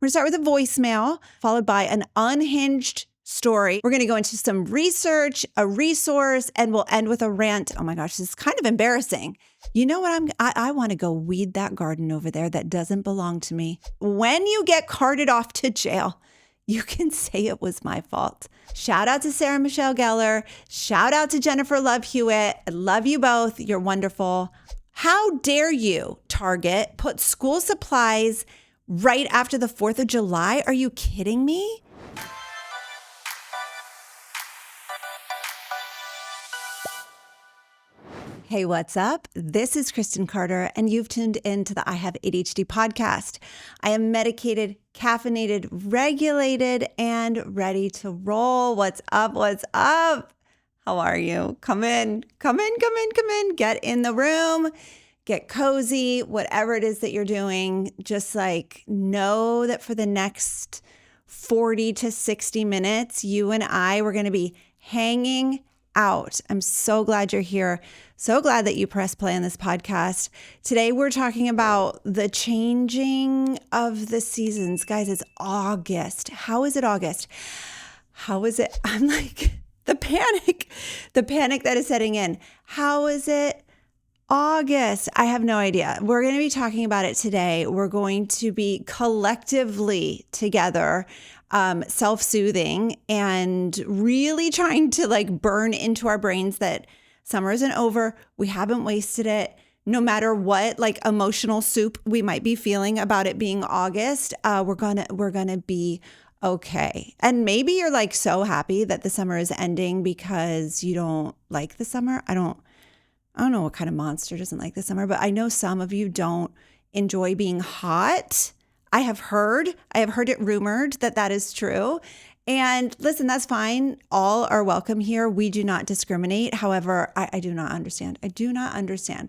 We're going to start with a voicemail, followed by an unhinged story. We're going to go into some research, a resource, and we'll end with a rant. Oh my gosh, this is kind of embarrassing. You know what? I want to go weed that garden over there that doesn't belong to me. When you get carted off to jail, you can say it was my fault. Shout out to Sarah Michelle Gellar. Shout out to Jennifer Love Hewitt. I love you both. You're wonderful. How dare you, Target, put school supplies right after the 4th of July? Are you kidding me? Hey, what's up? This is Kristen Carter, and you've tuned into the I Have ADHD podcast. I am medicated, caffeinated, regulated, and ready to roll. What's up? What's up? How are you? Come in. Get in the room. Get cozy, whatever it is that you're doing. Just like know that for the next 40 to 60 minutes, you and I, we're going to be hanging out. I'm so glad you're here. So glad that you press play on this podcast. Today, we're talking about the changing of the seasons. Guys, it's August. How is it August? How is it? I'm like, the panic that is setting in. How is it August? I have no idea. We're going to be talking about it today. We're going to be collectively together, self-soothing and really trying to like burn into our brains that summer isn't over. We haven't wasted it. No matter what like emotional soup we might be feeling about it being August, we're gonna be okay. And maybe you're like so happy that the summer is ending because you don't like the summer. I don't know what kind of monster doesn't like the summer, but I know some of you don't enjoy being hot. I have heard it rumored that is true. And listen, that's fine. All are welcome here. We do not discriminate. However, I do not understand. I do not understand.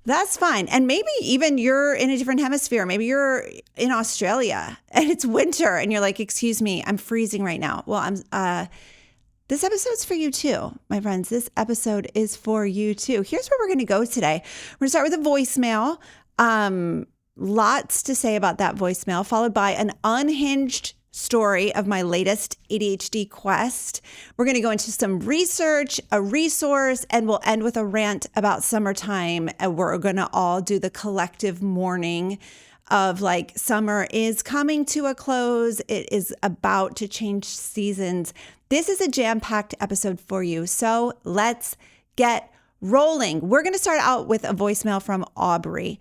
That's fine. And maybe even you're in a different hemisphere. Maybe you're in Australia and it's winter and you're like, excuse me, I'm freezing right now. Well, this episode's for you too, my friends. This episode is for you too. Here's where we're going to go today. We're going to start with a voicemail. Lots to say about that voicemail, followed by an unhinged story of my latest ADHD quest. We're going to go into some research, a resource, and we'll end with a rant about summertime. And we're going to all do the collective mourning of like summer is coming to a close. It is about to change seasons. This is a jam-packed episode for you. So let's get rolling. We're going to start out with a voicemail from Aubrey.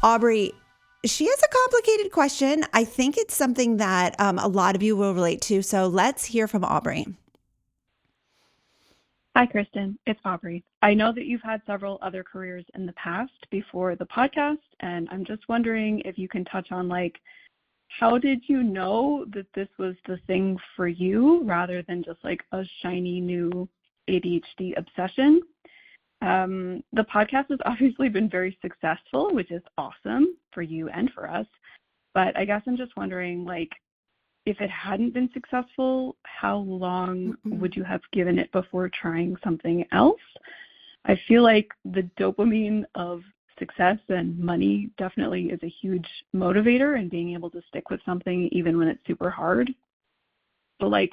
Aubrey, she has a complicated question. I think it's something that a lot of you will relate to. So let's hear from Aubrey. Hi, Kristen. It's Aubrey. I know that you've had several other careers in the past before the podcast, and I'm just wondering if you can touch on, like, how did you know that this was the thing for you rather than just, like, a shiny new ADHD obsession? The podcast has obviously been very successful, which is awesome for you and for us, but I guess I'm just wondering, like, if it hadn't been successful, how long would you have given it before trying something else? I feel like the dopamine of success and money definitely is a huge motivator in being able to stick with something even when it's super hard. So like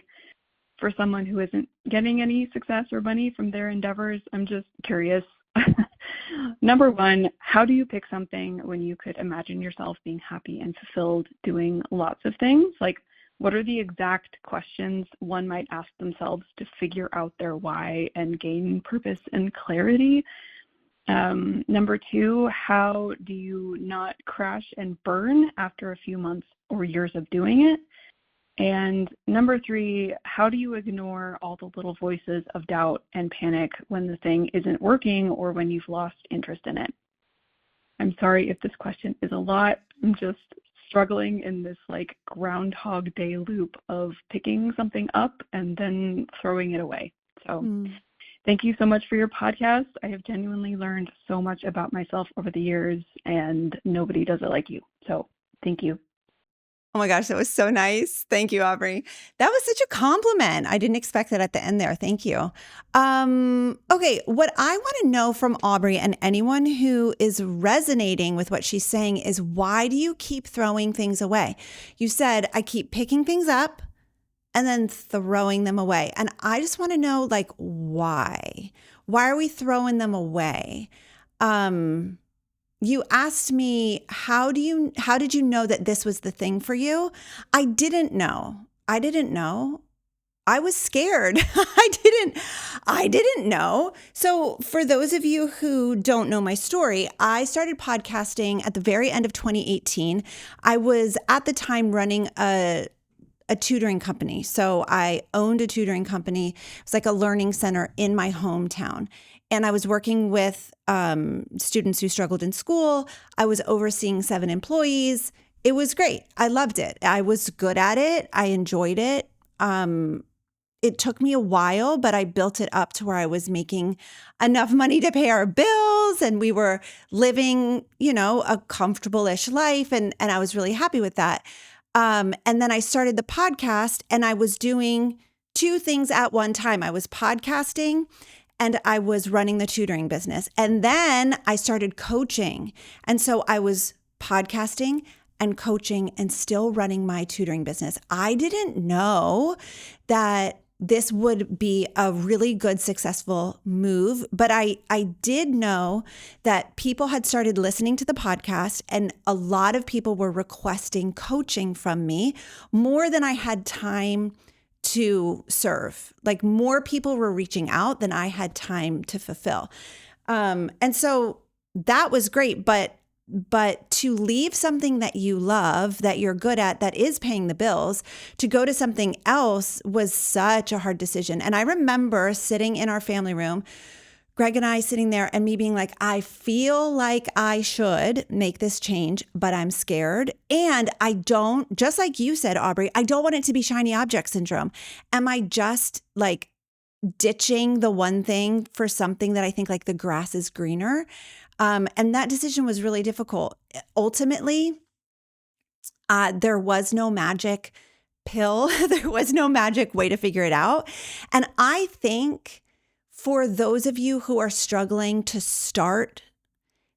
for someone who isn't getting any success or money from their endeavors, I'm just curious. Number one, how do you pick something when you could imagine yourself being happy and fulfilled doing lots of things? Like, what are the exact questions one might ask themselves to figure out their why and gain purpose and clarity? Number two, how do you not crash and burn after a few months or years of doing it? And number three, how do you ignore all the little voices of doubt and panic when the thing isn't working or when you've lost interest in it? I'm sorry if this question is a lot. I'm just struggling in this like Groundhog Day loop of picking something up and then throwing it away. So thank you so much for your podcast. I have genuinely learned so much about myself over the years, and nobody does it like you. So thank you. Oh my gosh, that was so nice. Thank you, Aubrey. That was such a compliment. I didn't expect that at the end there. Thank you. Okay, what I want to know from Aubrey and anyone who is resonating with what she's saying is, why do you keep throwing things away? You said, I keep picking things up and then throwing them away. And I just want to know, like, why? Why are we throwing them away? You asked me, how did you know that this was the thing for you? I didn't know. I was scared. I didn't know. So for those of you who don't know my story, I started podcasting at the very end of 2018. I was at the time running a tutoring company. So I owned a tutoring company. It was like a learning center in my hometown. And I was working with students who struggled in school. I was overseeing 7 employees. It was great. I loved it. I was good at it. I enjoyed it. It took me a while, but I built it up to where I was making enough money to pay our bills, and we were living, a comfortable-ish life. And I was really happy with that. And then I started the podcast, and I was doing 2 things at one time. I was podcasting and I was running the tutoring business. And then I started coaching. And so I was podcasting and coaching and still running my tutoring business. I didn't know that this would be a really good, successful move, but I did know that people had started listening to the podcast, and a lot of people were requesting coaching from me more than I had time to serve. Like, more people were reaching out than I had time to fulfill. And so that was great, but to leave something that you love, that you're good at, that is paying the bills, to go to something else was such a hard decision. And I remember sitting in our family room, Greg and I sitting there, and me being like, I feel like I should make this change, but I'm scared. And I don't, just like you said, Aubrey, I don't want it to be shiny object syndrome. Am I just like ditching the one thing for something that I think like the grass is greener? And that decision was really difficult. Ultimately, there was no magic pill. There was no magic way to figure it out. And I think for those of you who are struggling to start,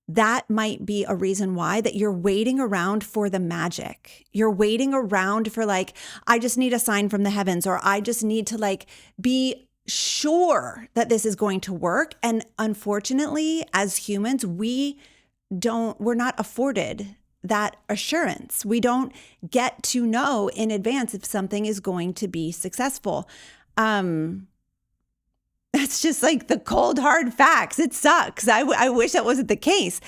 that might be a reason why, that you're waiting around for the magic. You're waiting around for like, I just need a sign from the heavens, or I just need to like be sure that this is going to work. And unfortunately, as humans, we're not afforded that assurance. We don't get to know in advance if something is going to be successful. That's just like the cold, hard facts. It sucks. I wish that wasn't the case,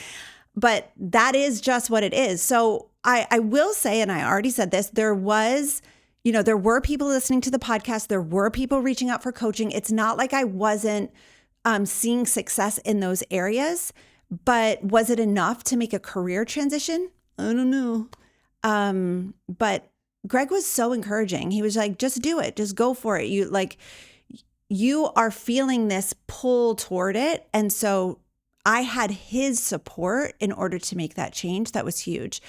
but that is just what it is. So I will say, and I already said this, there were people listening to the podcast. There were people reaching out for coaching. It's not like I wasn't seeing success in those areas, but was it enough to make a career transition? I don't know. But Greg was so encouraging. He was like, just do it. Just go for it. You are feeling this pull toward it. And so I had his support in order to make that change. That was huge.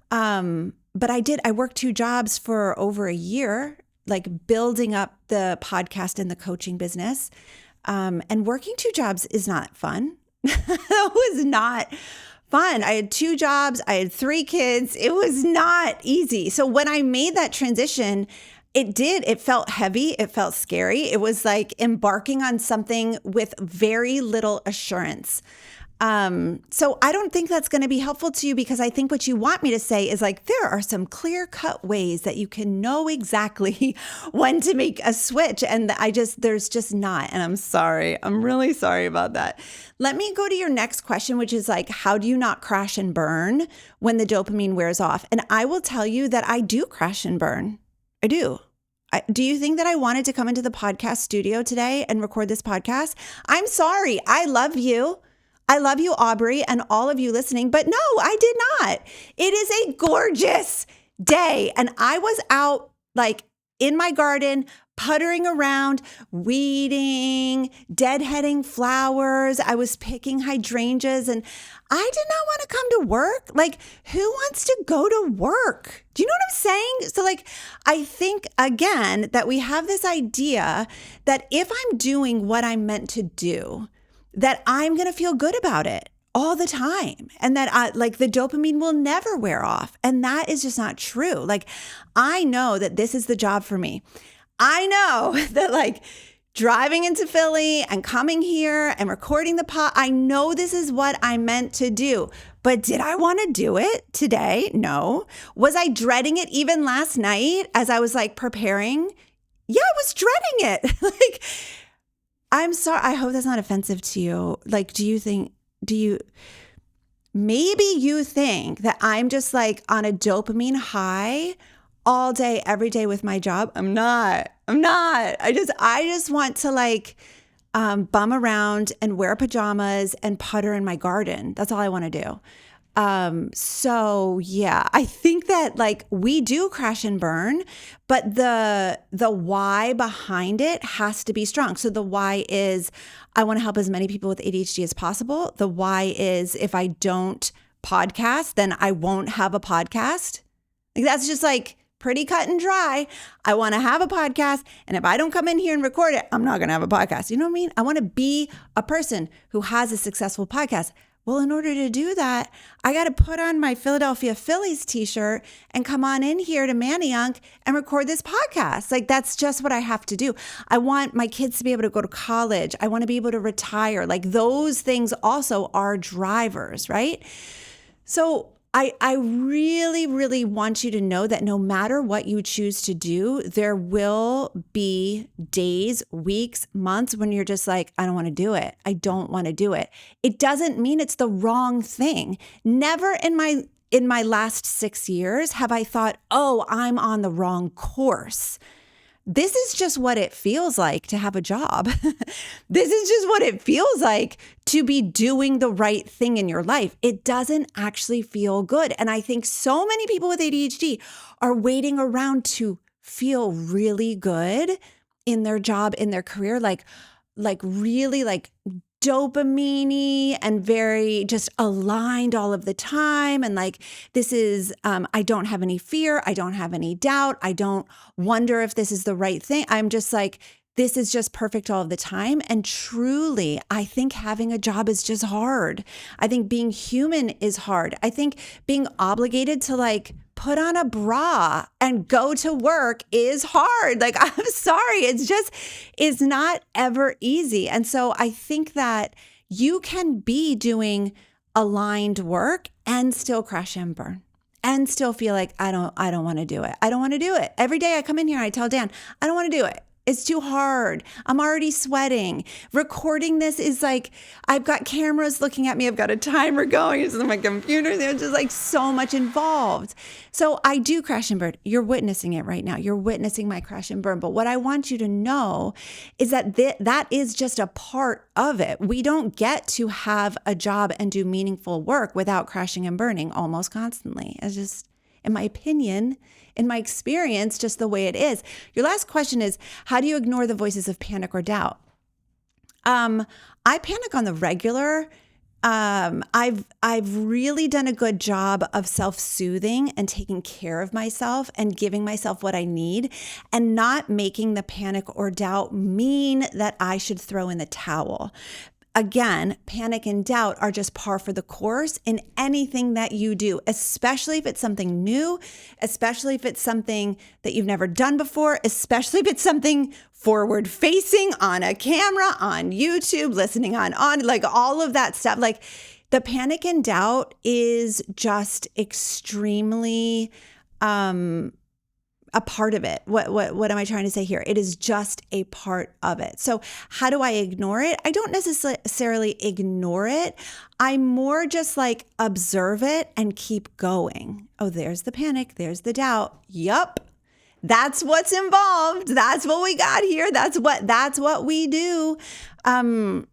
But I worked 2 jobs for over a year, like building up the podcast and the coaching business. And working 2 jobs is not fun. That was not fun. I had 2 jobs. I had 3 kids. It was not easy. So when I made that transition, it felt heavy. It felt scary. It was like embarking on something with very little assurance. So I don't think that's going to be helpful to you, because I think what you want me to say is like, there are some clear-cut ways that you can know exactly when to make a switch. And there's just not. And I'm sorry. I'm really sorry about that. Let me go to your next question, which is like, how do you not crash and burn when the dopamine wears off? And I will tell you that I do crash and burn. I do. Do you think that I wanted to come into the podcast studio today and record this podcast? I'm sorry. I love you. I love you, Aubrey, and all of you listening, but no, I did not. It is a gorgeous day. And I was out like in my garden, puttering around, weeding, deadheading flowers. I was picking hydrangeas, and I did not want to come to work. Like, who wants to go to work? Do you know what I'm saying? So like, I think again that we have this idea that if I'm doing what I'm meant to do, that I'm going to feel good about it all the time. And that like the dopamine will never wear off. And that is just not true. Like, I know that this is the job for me. I know that like driving into Philly and coming here and recording the pod, I know this is what I meant to do. But did I want to do it today? No. Was I dreading it even last night as I was like preparing? Yeah, I was dreading it. Like, I'm sorry. I hope that's not offensive to you. Like, maybe you think that I'm just like on a dopamine high all day, every day with my job. I'm not. I just want to like bum around and wear pajamas and putter in my garden. That's all I want to do. So yeah, I think that like we do crash and burn, but the why behind it has to be strong. So the why is I want to help as many people with ADHD as possible. The why is if I don't podcast, then I won't have a podcast. Like, that's just like pretty cut and dry. I want to have a podcast. And if I don't come in here and record it, I'm not going to have a podcast. You know what I mean? I want to be a person who has a successful podcast. Well, in order to do that, I got to put on my Philadelphia Phillies t-shirt and come on in here to Manayunk and record this podcast. Like, that's just what I have to do. I want my kids to be able to go to college. I want to be able to retire. Like, those things also are drivers, right? So I really, really want you to know that no matter what you choose to do, there will be days, weeks, months when you're just like, I don't want to do it. I don't want to do it. It doesn't mean it's the wrong thing. Never in my last 6 years have I thought, oh, I'm on the wrong course. This is just what it feels like to have a job. This is just what it feels like to be doing the right thing in your life. It doesn't actually feel good. And I think so many people with ADHD are waiting around to feel really good in their job, in their career, like really like dopamine-y and very just aligned all of the time. And like, this is, I don't have any fear. I don't have any doubt. I don't wonder if this is the right thing. I'm just like, this is just perfect all of the time. And truly, I think having a job is just hard. I think being human is hard. I think being obligated to like put on a bra and go to work is hard. Like, I'm sorry. It's not ever easy. And so I think that you can be doing aligned work and still crash and burn and still feel like, I don't want to do it. I don't want to do it. Every day I come in here, I tell Dan, I don't want to do it. It's too hard. I'm already sweating. Recording this is like, I've got cameras looking at me. I've got a timer going. It's on my computer. There's just like so much involved. So I do crash and burn. You're witnessing it right now. You're witnessing my crash and burn. But what I want you to know is that that is just a part of it. We don't get to have a job and do meaningful work without crashing and burning almost constantly. It's just, in my opinion, in my experience, just the way it is. Your last question is, how do you ignore the voices of panic or doubt? I panic on the regular. I've really done a good job of self-soothing and taking care of myself and giving myself what I need and not making the panic or doubt mean that I should throw in the towel. Again, panic and doubt are just par for the course in anything that you do, especially if it's something new, especially if it's something that you've never done before, especially if it's something forward facing on a camera, on YouTube, listening on like all of that stuff. Like, the panic and doubt is just extremely a part of it. What am I trying to say here? It is just a part of it. So how do I ignore it? I don't necessarily ignore it. I more just like observe it and keep going. Oh, there's the panic. There's the doubt. Yup. That's what's involved. That's what we got here. That's what we do. When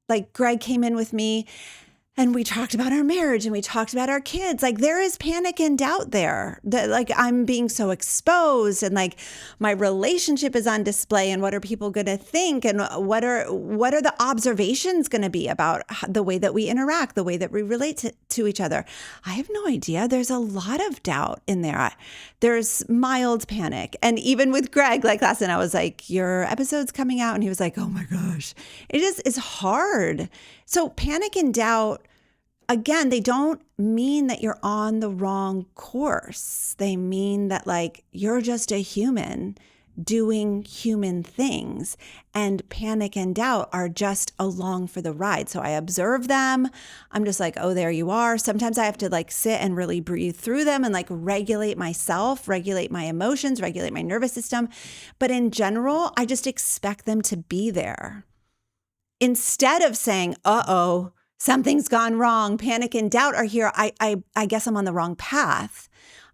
like Greg came in with me And we talked about our marriage and we talked about our kids. Like there is panic and doubt there that like I'm being so exposed and like my relationship is on display and what are people going to think and what are the observations going to be about the way that we interact, the way that we relate to each other. I have no idea. There's a lot of doubt in there. There's mild panic. And even with Greg, like last night, I was like, your episode's coming out. And he was like, oh my gosh, it just is hard. So panic and doubt, again, they don't mean that you're on the wrong course. They mean that like you're just a human doing human things, and panic and doubt are just along for the ride. So I observe them. I'm just like, oh, there you are. Sometimes I have to like sit and really breathe through them and like regulate myself, regulate my emotions, regulate my nervous system. But in general, I just expect them to be there. Instead of saying, uh-oh, something's gone wrong, panic and doubt are here, I guess I'm on the wrong path.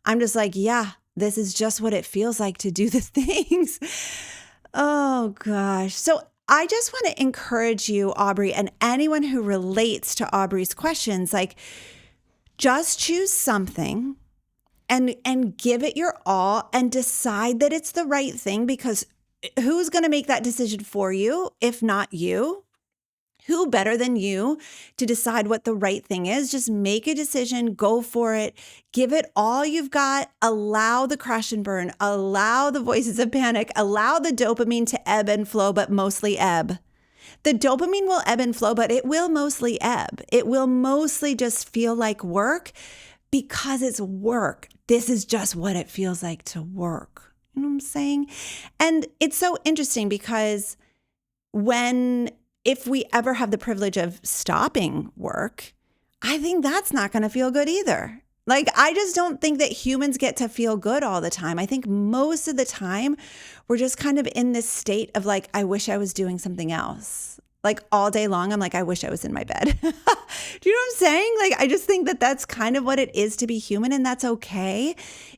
I'm just like, yeah, this is just what it feels like to do the things. Oh gosh. So I just want to encourage you, Aubrey, and anyone who relates to Aubrey's questions, like just choose something and give it your all and decide that it's the right thing, because who's going to make that decision for you if not you? Who better than you to decide what the right thing is? Just make a decision, go for it, give it all you've got, allow the crash and burn, allow the voices of panic, allow the dopamine to ebb and flow, but mostly ebb. The dopamine will ebb and flow, but it will mostly ebb. It will mostly just feel like work because it's work. This is just what it feels like to work. You know what I'm saying? And it's so interesting because if we ever have the privilege of stopping work, I think that's not going to feel good either. Like, I just don't think that humans get to feel good all the time. I think most of the time we're just kind of in this state of like, I wish I was doing something else. Like all day long, I'm like, I wish I was in my bed. Do you know what I'm saying? Like, I just think that that's kind of what it is to be human, and that's okay.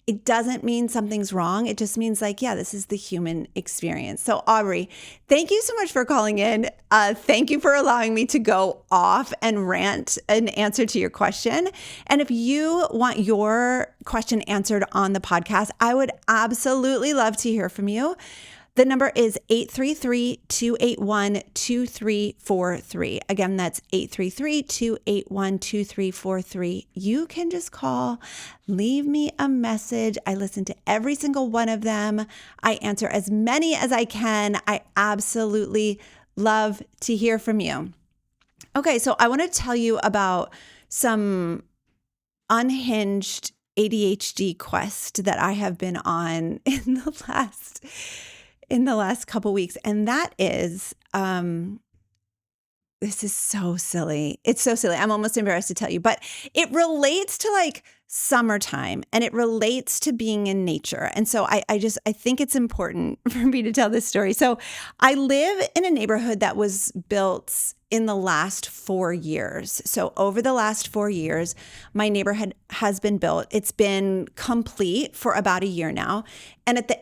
It doesn't mean something's wrong. It just means like, yeah, this is the human experience. So Aubrey, thank you so much for calling in. Thank you for allowing me to go off and rant an answer to your question. And if you want your question answered on the podcast, I would absolutely love to hear from you. The number is 833-281-2343. Again, that's 833-281-2343. You can just call, leave me a message. I listen to every single one of them. I answer as many as I can. I absolutely love to hear from you. Okay, so I want to tell you about some unhinged ADHD quest that I have been on in the last couple weeks. And that is, this is so silly. It's so silly. I'm almost embarrassed to tell you, but it relates to like summertime and it relates to being in nature. And so I think it's important for me to tell this story. So I live in a neighborhood that was built in the last 4 years. So over the last 4 years, my neighborhood has been built. It's been complete for about a year now. And at the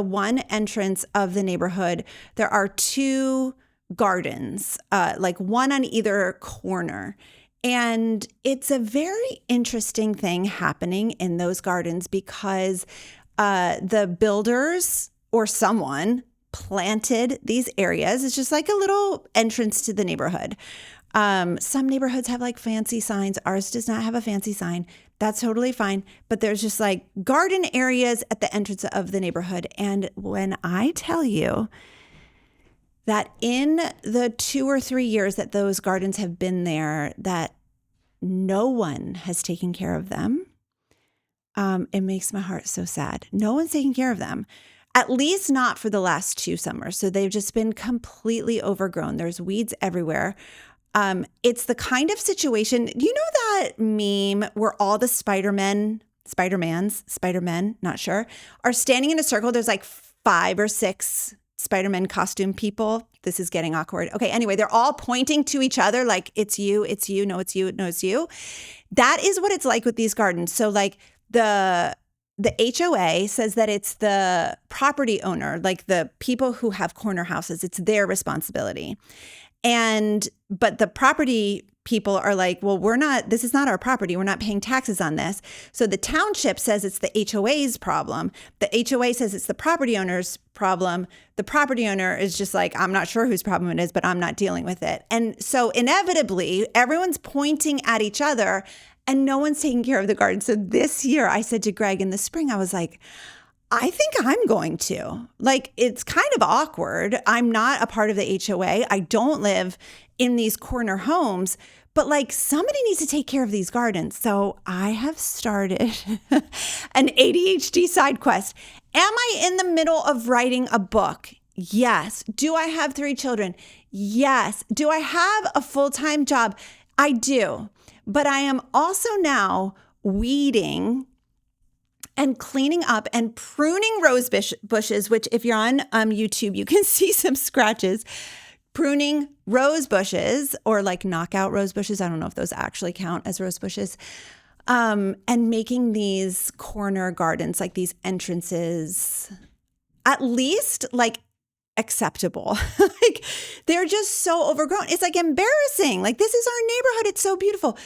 one entrance of the neighborhood, there are 2 gardens, like one on either corner. And it's a very interesting thing happening in those gardens because the builders or someone planted these areas. It's just like a little entrance to the neighborhood. Some neighborhoods have like fancy signs. Ours does not have a fancy sign. That's totally fine. But there's just like garden areas at the entrance of the neighborhood. And when I tell you that in the 2 or 3 years that those gardens have been there, that no one has taken care of them, it makes my heart so sad. No one's taking care of them. At least not for the last 2 summers. So they've just been completely overgrown. There's weeds everywhere. It's the kind of situation, do you know that meme where all the Spider-Men, not sure, are standing in a circle? There's like 5 or 6 Spider-Man costume people. This is getting awkward. Okay, anyway, they're all pointing to each other like, it's you, no, it's you, no, it's you. That is what it's like with these gardens. So like the HOA says that it's the property owner, like the people who have corner houses, it's their responsibility. But the property people are like, well, this is not our property. We're not paying taxes on this. So the township says it's the HOA's problem. The HOA says it's the property owner's problem. The property owner is just like, I'm not sure whose problem it is, but I'm not dealing with it. And so inevitably, everyone's pointing at each other and no one's taking care of the garden. So this year, I said to Greg in the spring, I was like, I think I'm going to. Like, it's kind of awkward. I'm not a part of the HOA. I don't live in these corner homes, but like somebody needs to take care of these gardens. So I have started an ADHD side quest. Am I in the middle of writing a book? Yes. Do I have 3 children? Yes. Do I have a full-time job? I do. But I am also now weeding and cleaning up and pruning rose bushes, which if you're on YouTube, you can see some scratches. Pruning rose bushes or like knockout rose bushes. I don't know if those actually count as rose bushes. And making these corner gardens, like these entrances, at least like acceptable. Like they're just so overgrown. It's like embarrassing. Like this is our neighborhood. It's so beautiful.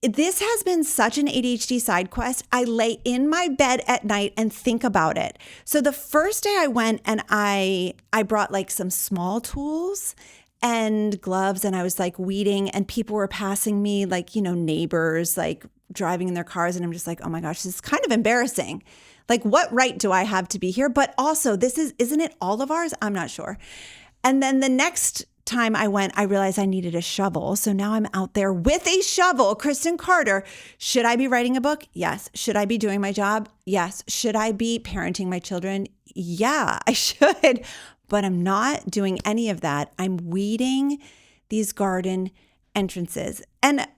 This has been such an ADHD side quest. I lay in my bed at night and think about it. So the first day I went and I brought like some small tools and gloves and I was like weeding and people were passing me like, neighbors like driving in their cars. And I'm just like, oh my gosh, this is kind of embarrassing. Like what right do I have to be here? But also isn't it all of ours? I'm not sure. And then the next time I went, I realized I needed a shovel. So now I'm out there with a shovel. Kristen Carter, should I be writing a book? Yes. Should I be doing my job? Yes. Should I be parenting my children? Yeah, I should. But I'm not doing any of that. I'm weeding these garden entrances. And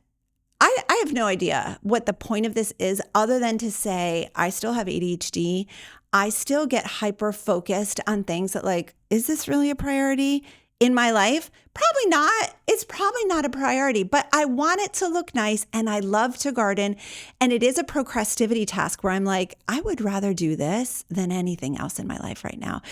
I have no idea what the point of this is other than to say I still have ADHD. I still get hyper focused on things that like, is this really a priority in my life? Probably not. It's probably not a priority, but I want it to look nice and I love to garden. And it is a procrastivity task where I'm like, I would rather do this than anything else in my life right now.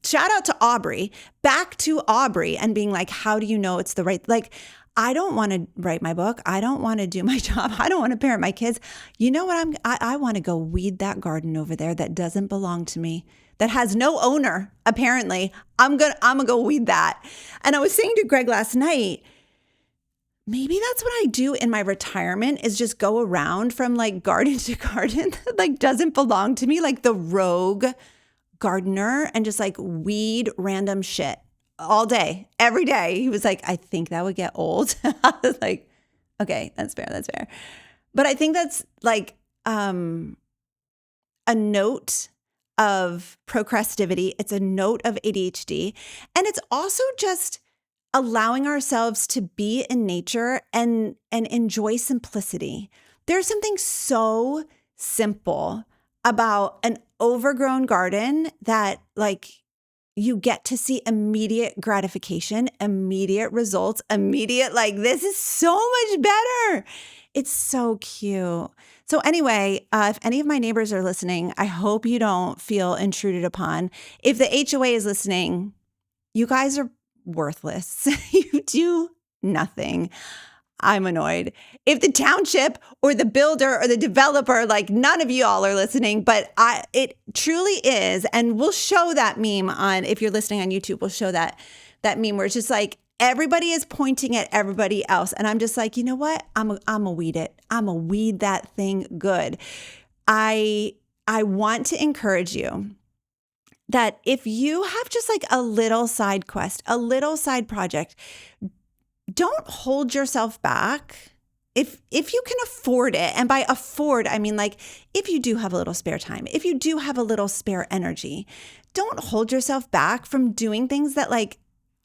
Shout out to Aubrey, back to Aubrey and being like, how do you know it's the right, like, I don't want to write my book. I don't want to do my job. I don't want to parent my kids. You know what? I want to go weed that garden over there that doesn't belong to me, that has no owner, apparently. I'm gonna go weed that. And I was saying to Greg last night, maybe that's what I do in my retirement is just go around from like garden to garden that like doesn't belong to me, like the rogue gardener, and just like weed random shit all day, every day. He was like, I think that would get old. I was like, okay, that's fair. But I think that's like a note of procrastivity. It's a note of ADHD. And it's also just allowing ourselves to be in nature and enjoy simplicity. There's something so simple about an overgrown garden that like you get to see immediate gratification, immediate results, immediate, like, this is so much better. It's so cute. So anyway, if any of my neighbors are listening, I hope you don't feel intruded upon. If the HOA is listening, you guys are worthless. You do nothing. I'm annoyed. If the township or the builder or the developer, like none of you all are listening, but it truly is. And we'll show that meme on, if you're listening on YouTube, we'll show that meme where it's just like everybody is pointing at everybody else. And I'm just like, you know what? I'm a weed it. I'm a weed that thing good. I want to encourage you that if you have just like a little side quest, a little side project, don't hold yourself back. If you can afford it, and by afford, I mean like if you do have a little spare time, if you do have a little spare energy, don't hold yourself back from doing things that like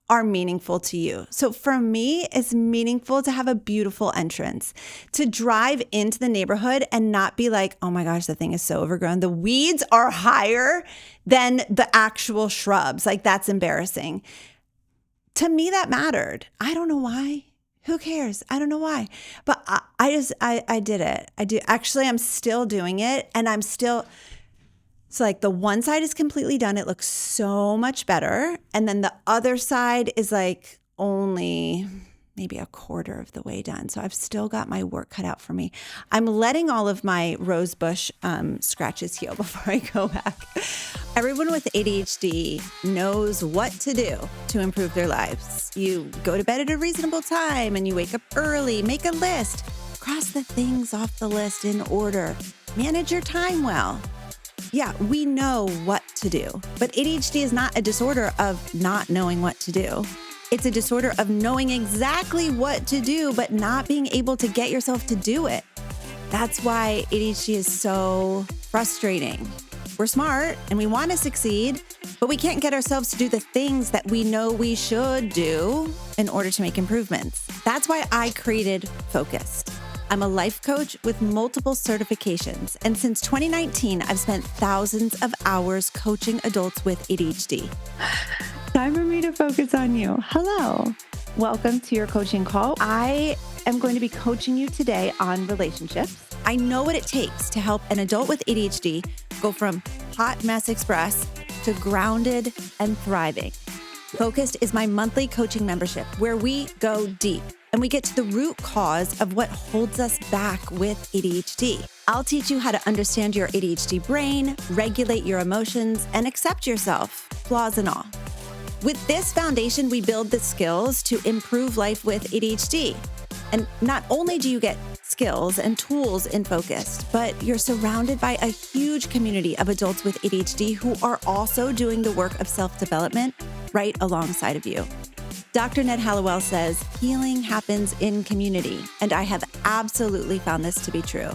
are meaningful to you. So for me, it's meaningful to have a beautiful entrance, to drive into the neighborhood and not be like, oh my gosh, the thing is so overgrown. The weeds are higher than the actual shrubs. Like that's embarrassing. To me, that mattered. I don't know why. Who cares? I don't know why. But I did it. I do. Actually, I'm still doing it. And so like the one side is completely done. It looks so much better. And then the other side is like only maybe a quarter of the way done. So I've still got my work cut out for me. I'm letting all of my rose bush scratches heal before I go back. Everyone with ADHD knows what to do to improve their lives. You go to bed at a reasonable time and you wake up early, make a list, cross the things off the list in order, manage your time well. Yeah, we know what to do, but ADHD is not a disorder of not knowing what to do. It's a disorder of knowing exactly what to do, but not being able to get yourself to do it. That's why ADHD is so frustrating. We're smart and we want to succeed, but we can't get ourselves to do the things that we know we should do in order to make improvements. That's why I created Focused. I'm a life coach with multiple certifications, and since 2019, I've spent thousands of hours coaching adults with ADHD. Time for me to focus on you. Hello. Welcome to your coaching call. I am going to be coaching you today on relationships. I know what it takes to help an adult with ADHD go from hot mess express to grounded and thriving. Focused is my monthly coaching membership where we go deep and we get to the root cause of what holds us back with ADHD. I'll teach you how to understand your ADHD brain, regulate your emotions, and accept yourself, flaws and all. With this foundation, we build the skills to improve life with ADHD. And not only do you get skills and tools in Focused, but you're surrounded by a huge community of adults with ADHD who are also doing the work of self-development right alongside of you. Dr. Ned Hallowell says healing happens in community, and I have absolutely found this to be true.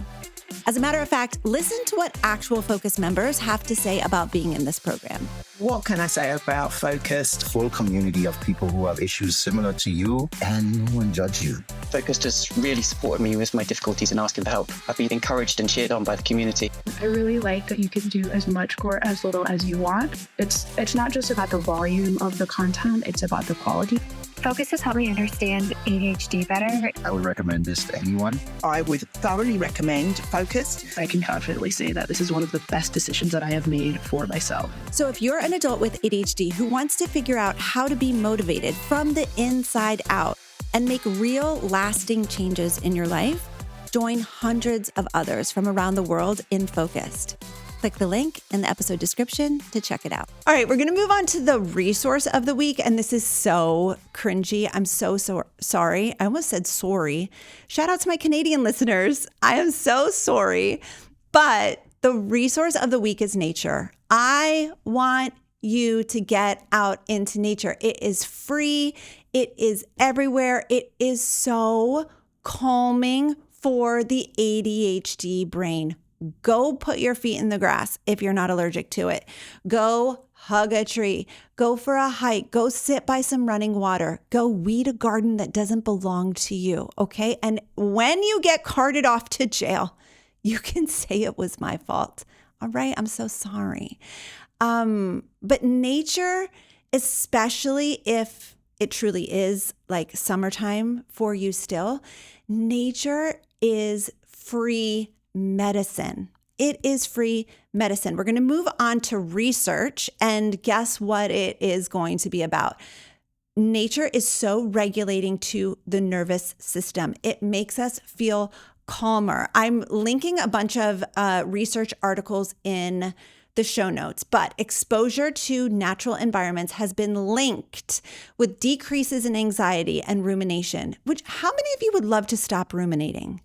As a matter of fact, listen to what actual Focus members have to say about being in this program. What can I say about Focused? Full community of people who have issues similar to you, and no one judge you. Focused has really supported me with my difficulties and asking for help. I've been encouraged and cheered on by the community. I really like that you can do as much or as little as you want. It's not just about the volume of the content, it's about the quality. Focus has helped me understand ADHD better. I would recommend this to anyone. I would thoroughly recommend Focused. I can confidently say that this is one of the best decisions that I have made for myself. So if you're an adult with ADHD who wants to figure out how to be motivated from the inside out and make real lasting changes in your life, join hundreds of others from around the world in Focused. Click the link in the episode description to check it out. All right, we're going to move on to the resource of the week. And this is so cringy. I'm so sorry. I almost said sorry. Shout out to my Canadian listeners. I am so sorry. But the resource of the week is nature. I want you to get out into nature. It is free. It is everywhere. It is so calming for the ADHD brain. Go put your feet in the grass if you're not allergic to it. Go hug a tree. Go for a hike. Go sit by some running water. Go weed a garden that doesn't belong to you, okay? And when you get carted off to jail, you can say it was my fault. All right? I'm so sorry. But nature, especially if it truly is like summertime for you still, nature is free medicine. It is free medicine. We're going to move on to research, and guess what it is going to be about? Nature is so regulating to the nervous system. It makes us feel calmer. I'm linking a bunch of research articles in the show notes, but exposure to natural environments has been linked with decreases in anxiety and rumination, which how many of you would love to stop ruminating?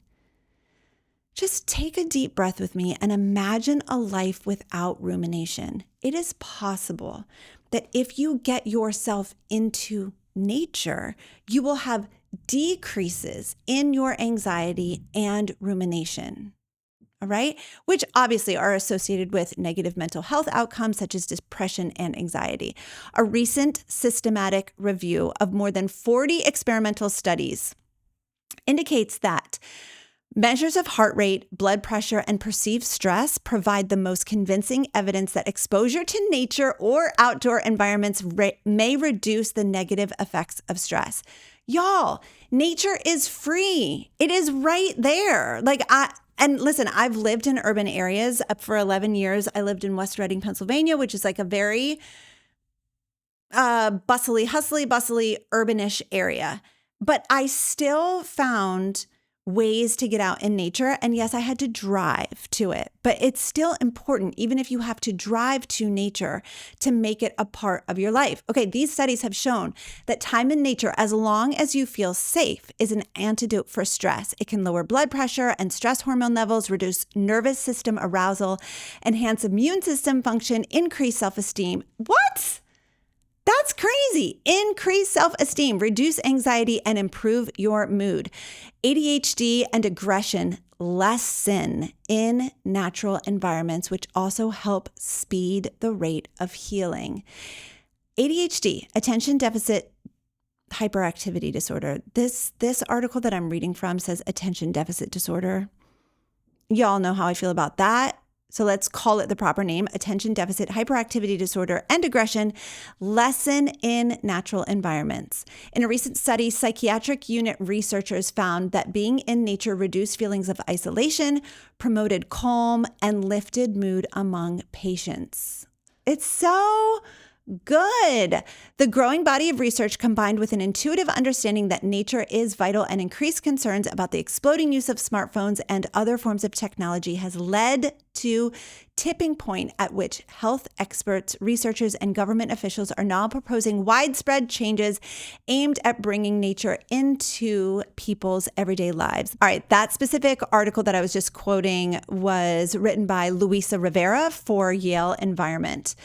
Just take a deep breath with me and imagine a life without rumination. It is possible that if you get yourself into nature, you will have decreases in your anxiety and rumination. All right, which obviously are associated with negative mental health outcomes such as depression and anxiety. A recent systematic review of more than 40 experimental studies indicates that measures of heart rate, blood pressure, and perceived stress provide the most convincing evidence that exposure to nature or outdoor environments may reduce the negative effects of stress. Y'all, nature is free. It is right there. And listen, I've lived in urban areas for 11 years. I lived in West Reading, Pennsylvania, which is like a very bustly, urbanish area. But I still found ways to get out in nature. And yes, I had to drive to it, but it's still important, even if you have to drive to nature, to make it a part of your life. Okay, these studies have shown that time in nature, as long as you feel safe, is an antidote for stress. It can lower blood pressure and stress hormone levels, reduce nervous system arousal, enhance immune system function, increase self-esteem. What? That's crazy. Increase self-esteem, reduce anxiety, and improve your mood. ADHD and aggression lessen in natural environments, which also help speed the rate of healing. ADHD, attention deficit hyperactivity disorder. This article that I'm reading from says attention deficit disorder. Y'all know how I feel about that. So let's call it the proper name: attention deficit hyperactivity disorder and aggression lessen in natural environments. In a recent study, psychiatric unit researchers found that being in nature reduced feelings of isolation, promoted calm, and lifted mood among patients. It's so good. The growing body of research, combined with an intuitive understanding that nature is vital and increased concerns about the exploding use of smartphones and other forms of technology, has led to tipping point at which health experts, researchers, and government officials are now proposing widespread changes aimed at bringing nature into people's everyday lives. All right, that specific article that I was just quoting was written by Luisa Rivera for Yale Environment.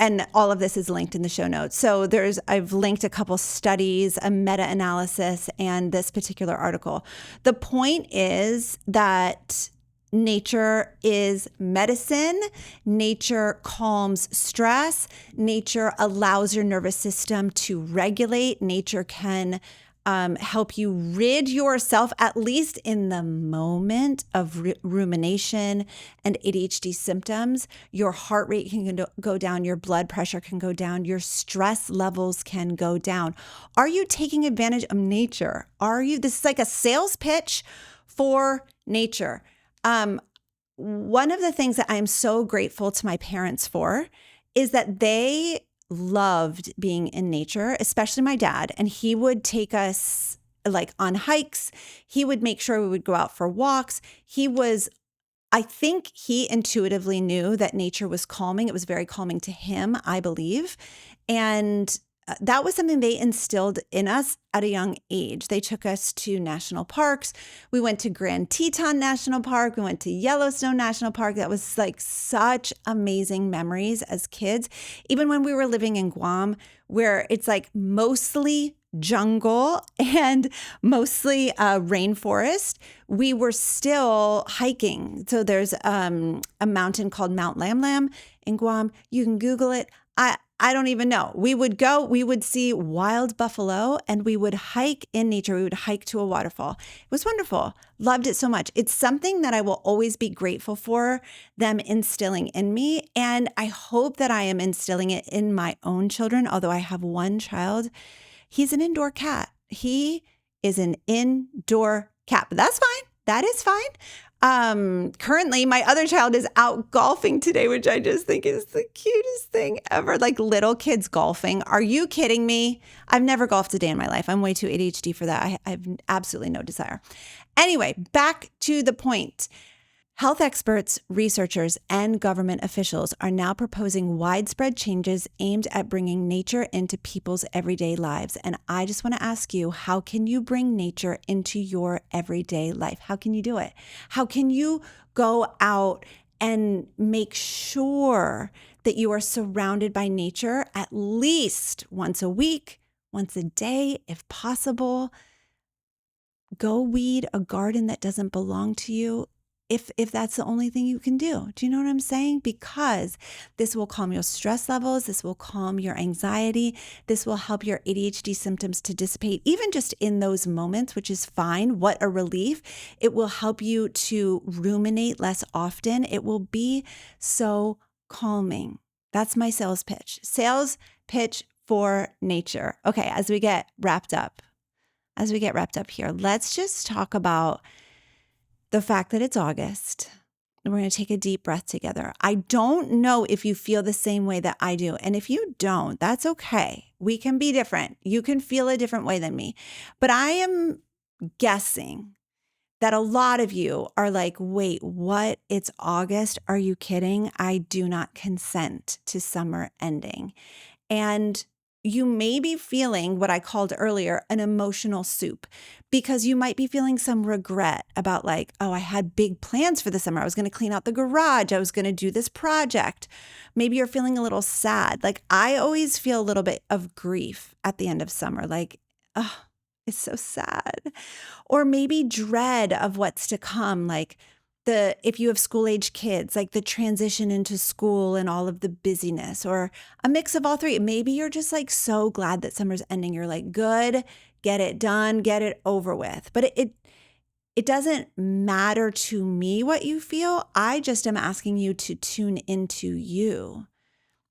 And all of this is linked in the show notes. So I've linked a couple studies, a meta-analysis, and this particular article. The point is that nature is medicine. Nature calms stress. Nature allows your nervous system to regulate. Nature can help you rid yourself, at least in the moment of rumination and ADHD symptoms. Your heart rate can go down, your blood pressure can go down, your stress levels can go down. Are you taking advantage of nature? This is like a sales pitch for nature. One of the things that I'm so grateful to my parents for is that they loved being in nature, especially my dad. And he would take us like on hikes. He would make sure we would go out for walks. I think he intuitively knew that nature was calming. It was very calming to him, I believe. And that was something they instilled in us at a young age. They took us to national parks. We went to Grand Teton National Park. We went to Yellowstone National Park. That was like such amazing memories as kids. Even when we were living in Guam, where it's like mostly jungle and mostly rainforest, we were still hiking. So there's a mountain called Mount Lam Lam in Guam. You can Google it. I don't even know. We would see wild buffalo, and we would hike in nature. We would hike to a waterfall. It was wonderful. Loved it so much. It's something that I will always be grateful for them instilling in me. And I hope that I am instilling it in my own children. Although I have one child, he's an indoor cat. He is an indoor cat, but that's fine. That is fine. Currently, my other child is out golfing today, which I just think is the cutest thing ever. Like little kids golfing. Are you kidding me? I've never golfed a day in my life. I'm way too ADHD for that. I have absolutely no desire. Anyway, back to the point. Health experts, researchers, and government officials are now proposing widespread changes aimed at bringing nature into people's everyday lives. And I just want to ask you, how can you bring nature into your everyday life? How can you do it? How can you go out and make sure that you are surrounded by nature at least once a week, once a day, if possible? Go weed a garden that doesn't belong to you. If that's the only thing you can do. Do you know what I'm saying? Because this will calm your stress levels. This will calm your anxiety. This will help your ADHD symptoms to dissipate, even just in those moments, which is fine. What a relief. It will help you to ruminate less often. It will be so calming. That's my sales pitch. Sales pitch for nature. Okay, as we get wrapped up here, let's just talk about the fact that it's August We're going to take a deep breath together. I don't know if you feel the same way that I do. And if you don't, that's okay. We can be different. You can feel a different way than me. But I am guessing that a lot of you are like, wait, what? It's August? Are you kidding? I do not consent to summer ending. And you may be feeling what I called earlier an emotional soup, because you might be feeling some regret about like, oh, I had big plans for the summer. I was going to clean out the garage. I was going to do this project. Maybe you're feeling a little sad. Like I always feel a little bit of grief at the end of summer. Like, oh, it's so sad. Or maybe dread of what's to come. Like if you have school age kids, like the transition into school and all of the busyness, or a mix of all three. Maybe you're just like so glad that summer's ending. You're like, good, get it done, get it over with. But it doesn't matter to me what you feel. I just am asking you to tune into you.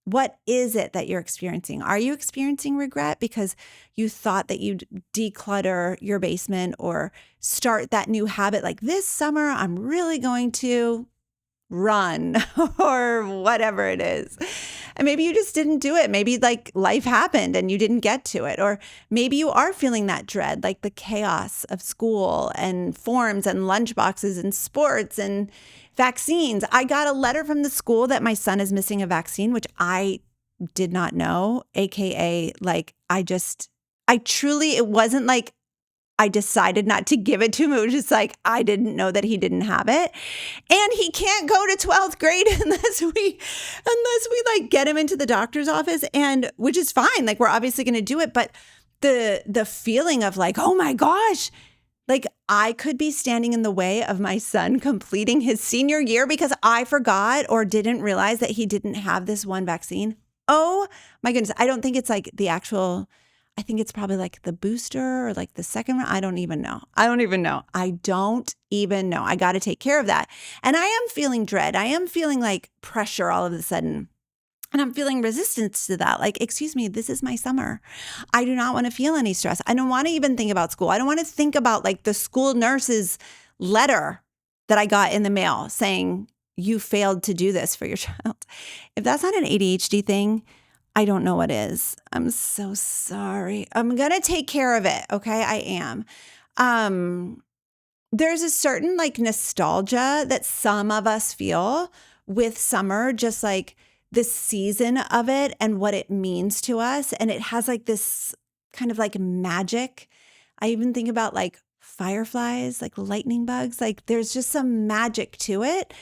What is it that you're experiencing? Are you experiencing regret because you thought that you'd declutter your basement or start that new habit like this summer, I'm really going to run or whatever it is. And maybe you just didn't do it. Maybe like life happened and you didn't get to it. Or maybe you are feeling that dread, like the chaos of school and forms and lunchboxes and sports and vaccines. I got a letter from the school that my son is missing a vaccine, which I did not know, AKA like it wasn't like I decided not to give it to him. It was just like, I didn't know that he didn't have it. And he can't go to 12th grade unless we like get him into the doctor's office, and which is fine. Like we're obviously going to do it. But the feeling of like, oh my gosh, like I could be standing in the way of my son completing his senior year because I forgot or didn't realize that he didn't have this one vaccine. Oh my goodness. I don't think it's like the actual, I think it's probably like the booster or like the second one. I don't even know. I don't even know. I got to take care of that. And I am feeling dread. I am feeling like pressure all of a sudden. And I'm feeling resistance to that. Like, excuse me, this is my summer. I do not want to feel any stress. I don't want to even think about school. I don't want to think about like the school nurse's letter that I got in the mail saying you failed to do this for your child. If that's not an ADHD thing, I don't know what is. I'm so sorry. I'm going to take care of it. Okay, I am. There's a certain like nostalgia that some of us feel with summer, just like the season of it and what it means to us. And it has like this kind of like magic. I even think about like fireflies, like lightning bugs. Like there's just some magic to it.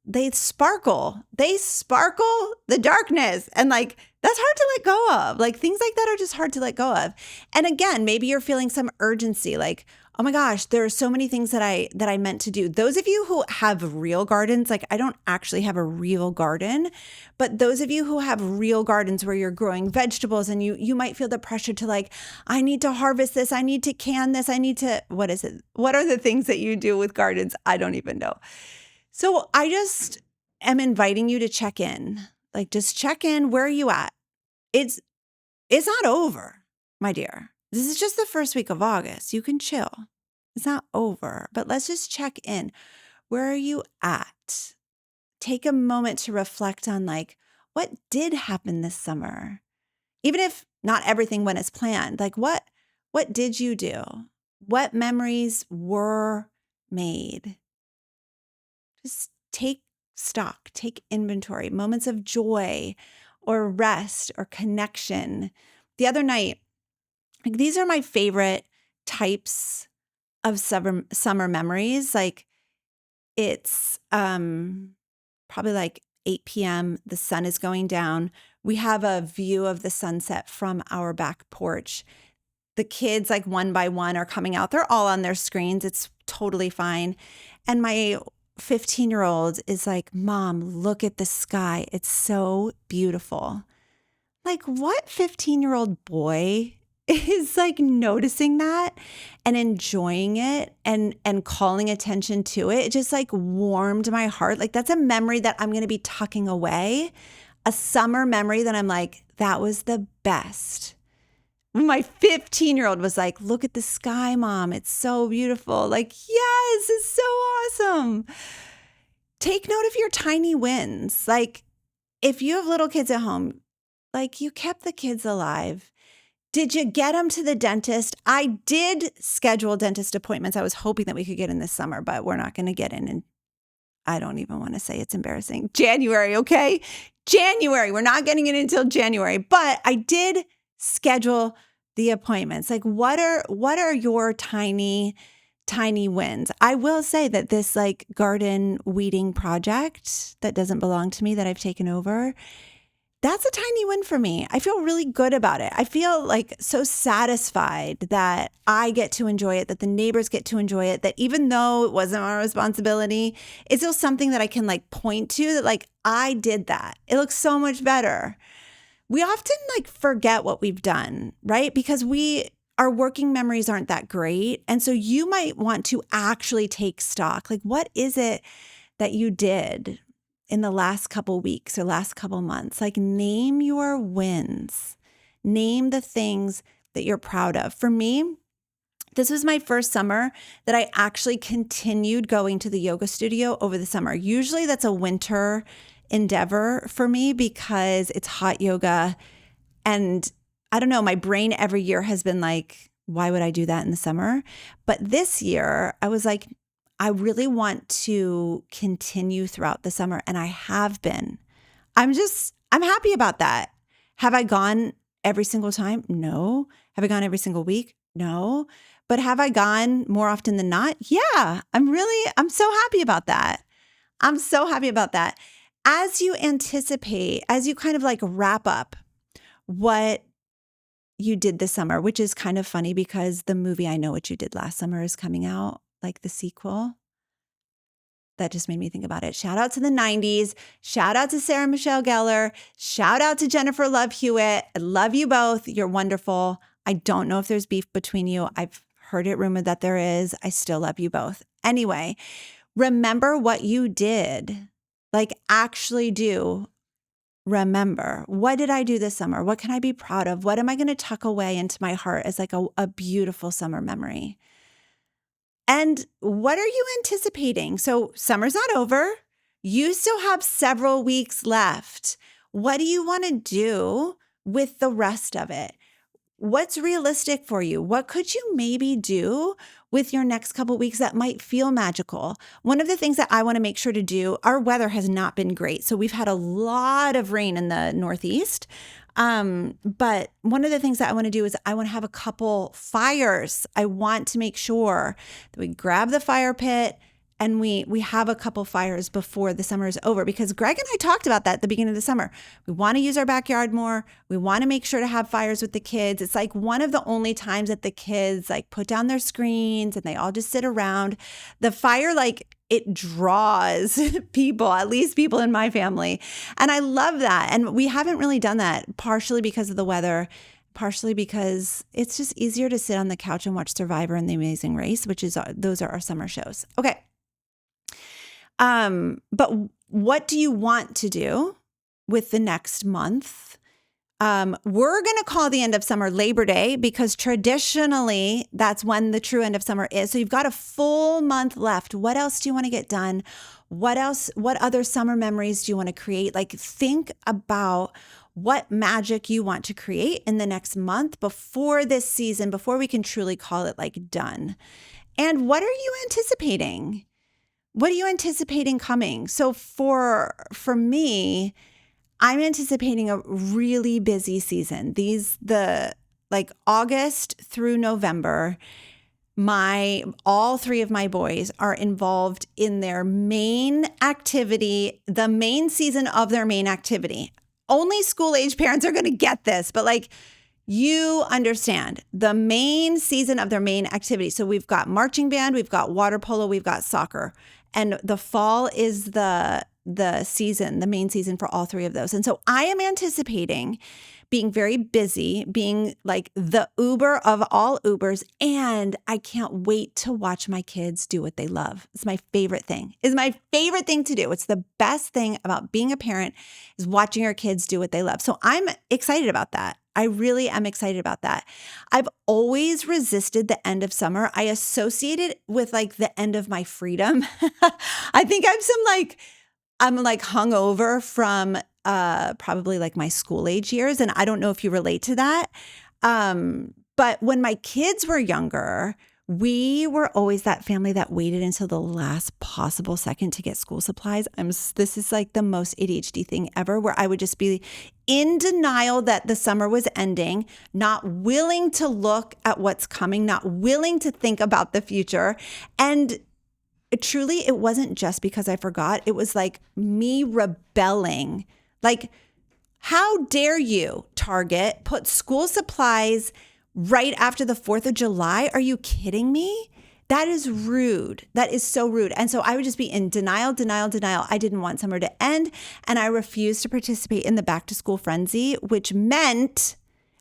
They sparkle the darkness. And like, that's hard to let go of. Like things like that are just hard to let go of. And again, maybe you're feeling some urgency, like, oh my gosh, there are so many things that I meant to do. Those of you who have real gardens, like I don't actually have a real garden, but those of you who have real gardens where you're growing vegetables and you might feel the pressure to like, I need to harvest this, I need to can this, what is it? What are the things that you do with gardens? I don't even know. So I just am inviting you to check in. Like just check in. Where are you at? It's not over, my dear. This is just the first week of August. You can chill. It's not over, but let's just check in. Where are you at? Take a moment to reflect on like, what did happen this summer? Even if not everything went as planned, like what did you do? What memories were made? Just take stock, take inventory, moments of joy or rest or connection. The other night, like these are my favorite types of summer memories. Like it's probably like 8 p.m. The sun is going down. We have a view of the sunset from our back porch. The kids, like one by one, are coming out. They're all on their screens. It's totally fine. And my 15-year-old is like, Mom, look at the sky. It's so beautiful. Like, what 15-year-old boy is like noticing that and enjoying it and calling attention to it? It just like warmed my heart. Like that's a memory that I'm going to be tucking away, a summer memory that I'm like, that was the best. My 15-year-old was like, look at the sky, Mom. It's so beautiful. Like, yes, it's so awesome. take note of your tiny wins. Like if you have little kids at home, like you kept the kids alive. Did you get them to the dentist? I did schedule dentist appointments. I was hoping that we could get in this summer, but we're not going to get in. And I don't even want to say, it's embarrassing. January, okay? January. We're not getting it until January, but I did schedule the appointments. Like what are your tiny wins? I will say that this like garden weeding project that doesn't belong to me that I've taken over, that's a tiny win for me. I feel really good about it. I feel like so satisfied that I get to enjoy it, that the neighbors get to enjoy it, that even though it wasn't my responsibility, it's still something that I can like point to that like I did that. It looks so much better. We often like forget what we've done, right? Because our working memories aren't that great. And so you might want to actually take stock. Like what is it that you did in the last couple weeks or last couple months? Like name your wins. Name the things that you're proud of. For me, this was my first summer that I actually continued going to the yoga studio over the summer. Usually that's a winter endeavor for me because it's hot yoga. And I don't know, my brain every year has been like, why would I do that in the summer? But this year I was like, I really want to continue throughout the summer. And I have been. I'm happy about that. Have I gone every single time? No. Have I gone every single week? No. But have I gone more often than not? Yeah. I'm so happy about that. I'm so happy about that. As you anticipate, as you kind of like wrap up what you did this summer, which is kind of funny because the movie I Know What You Did Last Summer is coming out, like the sequel. That just made me think about it. Shout out to the 90s. Shout out to Sarah Michelle Gellar. Shout out to Jennifer Love Hewitt. I love you both. You're wonderful. I don't know if there's beef between you. I've heard it rumored that there is. I still love you both. Anyway, remember what you did. Like actually do remember. What did I do this summer? What can I be proud of? What am I going to tuck away into my heart as like a beautiful summer memory? And what are you anticipating? So summer's not over. You still have several weeks left. What do you want to do with the rest of it? What's realistic for you? What could you maybe do with your next couple weeks that might feel magical? One of the things that I want to make sure to do, our weather has not been great. So we've had a lot of rain in the Northeast. But one of the things that I want to do is I want to have a couple fires. I want to make sure that we grab the fire pit and we have a couple fires before the summer is over, because Greg and I talked about that at the beginning of the summer. We want to use our backyard more. We want to make sure to have fires with the kids. It's like one of the only times that the kids like put down their screens and they all just sit around. The fire, like it draws people, at least people in my family. And I love that. And we haven't really done that, partially because of the weather, partially because it's just easier to sit on the couch and watch Survivor and The Amazing Race, which is those are our summer shows. Okay. But what do you want to do with the next month? We're going to call the end of summer Labor Day because traditionally that's when the true end of summer is. So you've got a full month left. What else do you want to get done? What other summer memories do you want to create? Like think about what magic you want to create in the next month before this season, before we can truly call it like done. And what are you anticipating? What are you anticipating coming? So for me, I'm anticipating a really busy season. Like August through November, all three of my boys are involved in their main activity, the main season of their main activity. Only school-age parents are going to get this, but like you understand the main season of their main activity. So we've got marching band, we've got water polo, we've got soccer. And the fall is the season, the main season for all three of those. And so I am anticipating being very busy, being like the Uber of all Ubers. And I can't wait to watch my kids do what they love. It's my favorite thing. It's my favorite thing to do. It's the best thing about being a parent is watching your kids do what they love. So I'm excited about that. I really am excited about that. I've always resisted the end of summer. I associate it with like the end of my freedom. I think I'm like hungover from probably like my school age years. And I don't know if you relate to that. But when my kids were younger, we were always that family that waited until the last possible second to get school supplies. This is like the most ADHD thing ever, where I would just be in denial that the summer was ending, not willing to look at what's coming, not willing to think about the future. And truly, it wasn't just because I forgot. It was like me rebelling. Like, how dare you, Target, put school supplies right after the 4th of July? Are you kidding me? That is rude. That is so rude. And so I would just be in denial. I didn't want summer to end. And I refused to participate in the back to school frenzy, which meant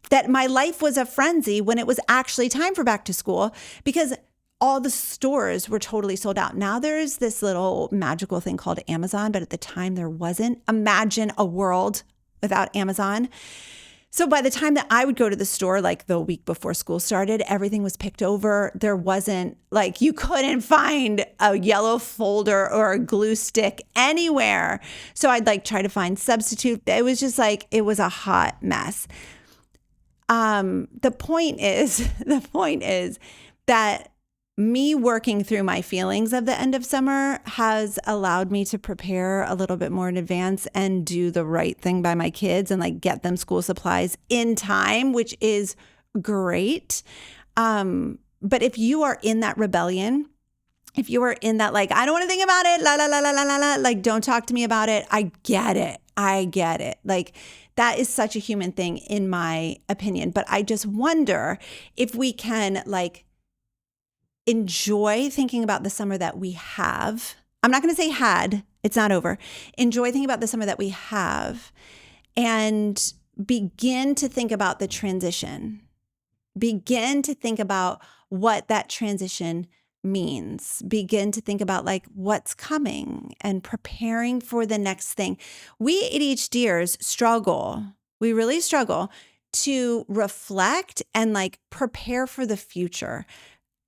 that my life was a frenzy when it was actually time for back to school, because all the stores were totally sold out. Now there's this little magical thing called Amazon, but at the time there wasn't. Imagine a world without Amazon. So by the time that I would go to the store, like the week before school started, everything was picked over. There wasn't, like, you couldn't find a yellow folder or a glue stick anywhere. So I'd like try to find substitute. It was just like, it was a hot mess. The point is that me working through my feelings of the end of summer has allowed me to prepare a little bit more in advance and do the right thing by my kids and like get them school supplies in time, which is great. But if you are in that rebellion, if you are in that, like, I don't want to think about it, la, la, la, la, la, la, la, like, don't talk to me about it. I get it. Like, that is such a human thing in my opinion. But I just wonder if we can like enjoy thinking about the summer that we have. I'm not going to say had, it's not over. Enjoy thinking about the summer that we have and begin to think about the transition. Begin to think about what that transition means. Begin to think about like what's coming and preparing for the next thing. We ADHDers struggle. We really struggle to reflect and like prepare for the future.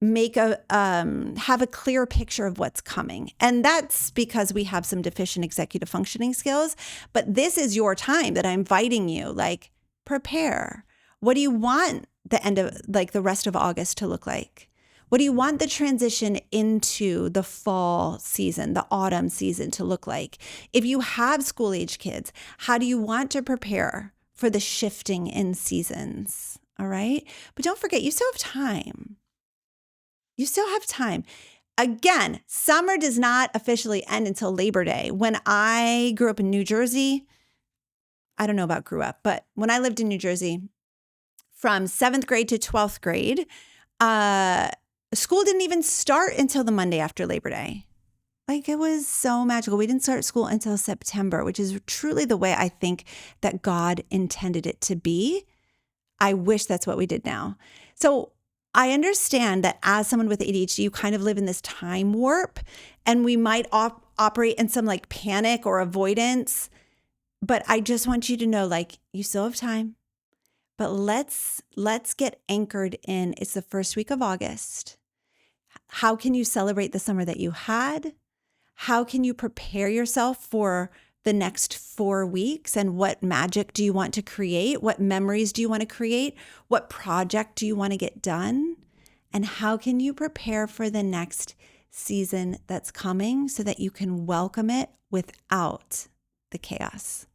Have a clear picture of what's coming. And that's because we have some deficient executive functioning skills. But this is your time that I'm inviting you, like, prepare. What do you want the end of, like, the rest of August to look like? What do you want the transition into the fall season, the autumn season to look like? If you have school age kids, how do you want to prepare for the shifting in seasons? All right. But don't forget, you still have time. You still have time. Again, summer does not officially end until Labor Day. When I grew up in New Jersey, I don't know about grew up, but when I lived in New Jersey, from 7th grade to 12th grade, school didn't even start until the Monday after Labor Day. Like, it was so magical. We didn't start school until September, which is truly the way I think that God intended it to be. I wish that's what we did now. So I understand that as someone with ADHD, you kind of live in this time warp, and we might operate in some like panic or avoidance. But I just want you to know, like, you still have time. But let's get anchored in. It's the first week of August. How can you celebrate the summer that you had? How can you prepare yourself for the next 4 weeks? And what magic do you want to create? What memories do you want to create? What project do you want to get done? And how can you prepare for the next season that's coming so that you can welcome it without the chaos?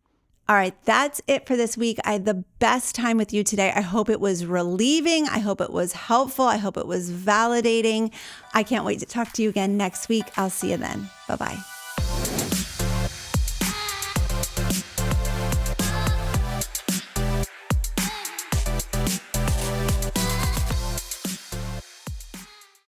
All right, that's it for this week. I had the best time with you today. I hope it was relieving. I hope it was helpful. I hope it was validating. I can't wait to talk to you again next week. I'll see you then. Bye-bye.